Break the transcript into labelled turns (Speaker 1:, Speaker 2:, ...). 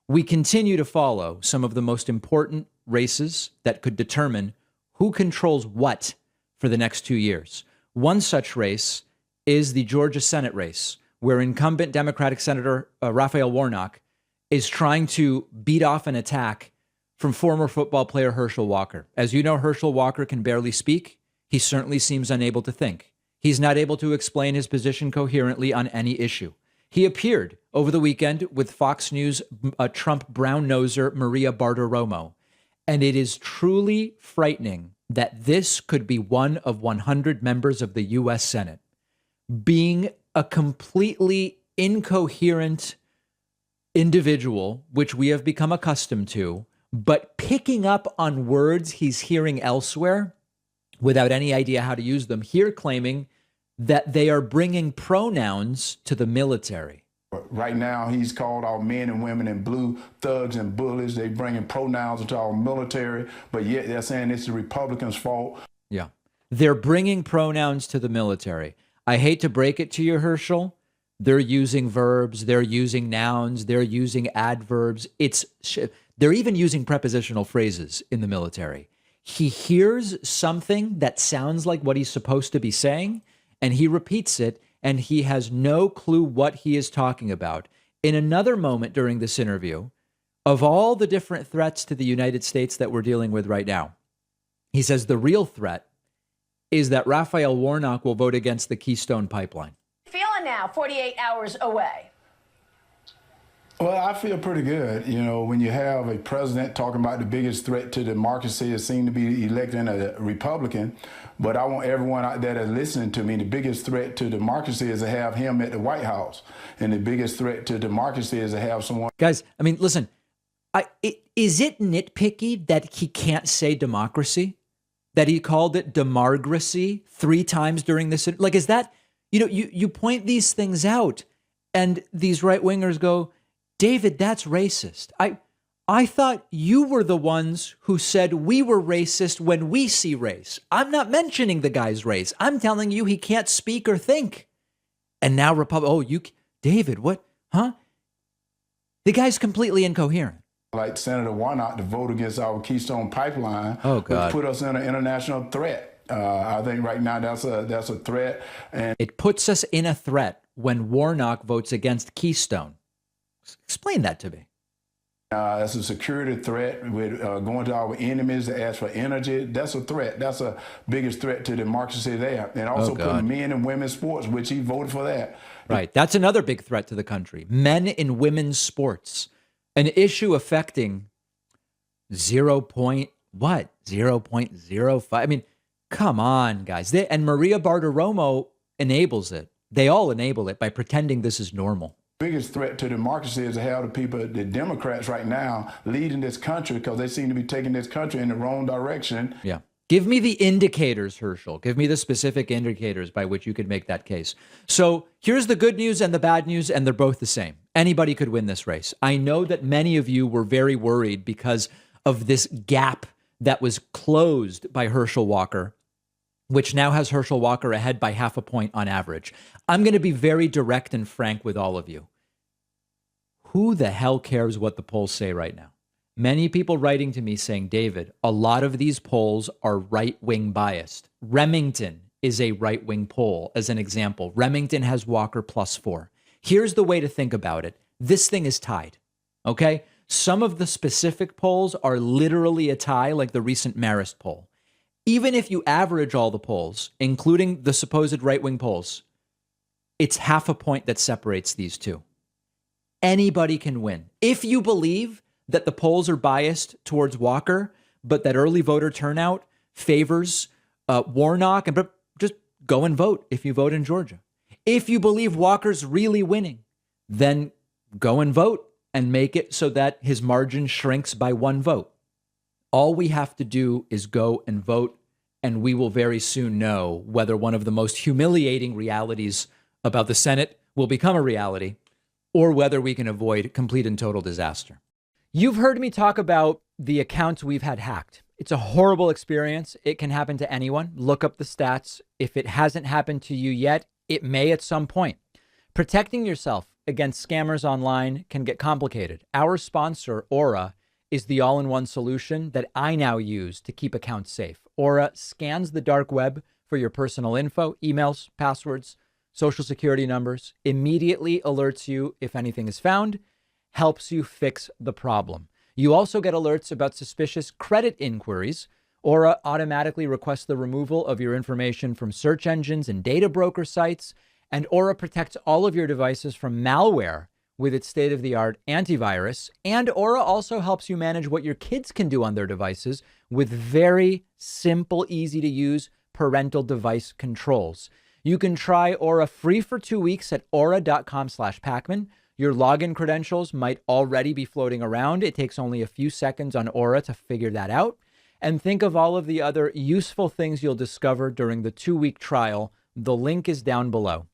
Speaker 1: we continue to follow some of the most important races that could determine who controls what for the next 2 years. One such race is the Georgia Senate race, where incumbent Democratic Senator Raphael Warnock is trying to beat off an attack from former football player Herschel Walker. As you know, Herschel Walker can barely speak. He certainly seems unable to think. He's not able to explain his position coherently on any issue. He appeared over the weekend with Fox News Trump brown-noser Maria Bartiromo, and it is truly frightening that this could be one of 100 members of the U.S. Senate being a completely incoherent individual, which we have become accustomed to, but picking up on words he's hearing elsewhere without any idea how to use them, here claiming that they are bringing pronouns to the military.
Speaker 2: Right now, he's called our men and women in blue thugs and bullies. They bringing pronouns into our military, but yet they're saying it's the Republicans' fault.
Speaker 1: Yeah, they're bringing pronouns to the military. I hate to break it to you, Herschel. They're using verbs, they're using nouns, they're using adverbs. They're even using prepositional phrases in the military. He hears something that sounds like what he's supposed to be saying, and he repeats it, and he has no clue what he is talking about. In another moment during this interview, of all the different threats to the United States that we're dealing with right now, he says the real threat is that Raphael Warnock will vote against the Keystone Pipeline.
Speaker 3: Feeling now, 48 hours away?
Speaker 2: Well, I feel pretty good. You know, when you have a president talking about the biggest threat to democracy is seen to be electing a Republican. But I want everyone out there that's listening to me, the biggest threat to democracy is to have him at the White House. And the biggest threat to democracy is to have someone.
Speaker 1: Guys, I mean, listen, is it nitpicky that he can't say democracy? That he called it demargracy 3 times during this? Like, is that, you know, you point these things out and these right wingers go, David, that's racist. I thought you were the ones who said we were racist when we see race. I'm not mentioning the guy's race. I'm telling you he can't speak or think. And now David, what? Huh? The guy's completely incoherent.
Speaker 2: Like Senator Warnock to vote against our Keystone Pipeline,
Speaker 1: oh, God,
Speaker 2: which put us in an international threat. I think right now that's a threat. And
Speaker 1: it puts us in a threat when Warnock votes against Keystone. Explain that to me.
Speaker 2: That's a security threat. With going to our enemies to ask for energy. That's a threat. That's a biggest threat to democracy there. And also putting men and women's sports, which he voted for that.
Speaker 1: Right. That's another big threat to the country. Men in women's sports. An issue affecting 0.05. I mean, come on, guys. And Maria Bartiromo enables it. They all enable it by pretending this is normal.
Speaker 2: Biggest threat to democracy is to have the Democrats right now leading this country because they seem to be taking this country in the wrong direction.
Speaker 1: Yeah. Give me the indicators, Herschel. Give me the specific indicators by which you could make that case. So here's the good news and the bad news, and they're both the same. Anybody could win this race. I know that many of you were very worried because of this gap that was closed by Herschel Walker, which now has Herschel Walker ahead by 0.5 point on average. I'm going to be very direct and frank with all of you. Who the hell cares what the polls say right now? Many people writing to me saying, David, a lot of these polls are right-wing biased. Remington is a right-wing poll, as an example. Remington has Walker +4. Here's the way to think about it. This thing is tied, okay? Some of the specific polls are literally a tie, like the recent Marist poll. Even if you average all the polls, including the supposed right-wing polls, it's 0.5 point that separates these two. Anybody can win. If you believe that the polls are biased towards Walker, but that early voter turnout favors Warnock, but just go and vote if you vote in Georgia. If you believe Walker's really winning, then go and vote and make it so that his margin shrinks by 1 vote. All we have to do is go and vote, and we will very soon know whether one of the most humiliating realities about the Senate will become a reality or whether we can avoid complete and total disaster. You've heard me talk about the accounts we've had hacked. It's a horrible experience. It can happen to anyone. Look up the stats. If it hasn't happened to you yet, it may at some point. Protecting yourself against scammers online can get complicated. Our sponsor, Aura, is the all-in-one solution that I now use to keep accounts safe. Aura scans the dark web for your personal info, emails, passwords, social security numbers, immediately alerts you if anything is found, helps you fix the problem. You also get alerts about suspicious credit inquiries. Aura automatically requests the removal of your information from search engines and data broker sites, and Aura protects all of your devices from malware with its state-of-the-art antivirus. And Aura also helps you manage what your kids can do on their devices with very simple, easy-to-use parental device controls. You can try Aura free for 2 weeks at aura.com/Pacman. Your login credentials might already be floating around. It takes only a few seconds on Aura to figure that out. And think of all of the other useful things you'll discover during the 2-week trial. The link is down below.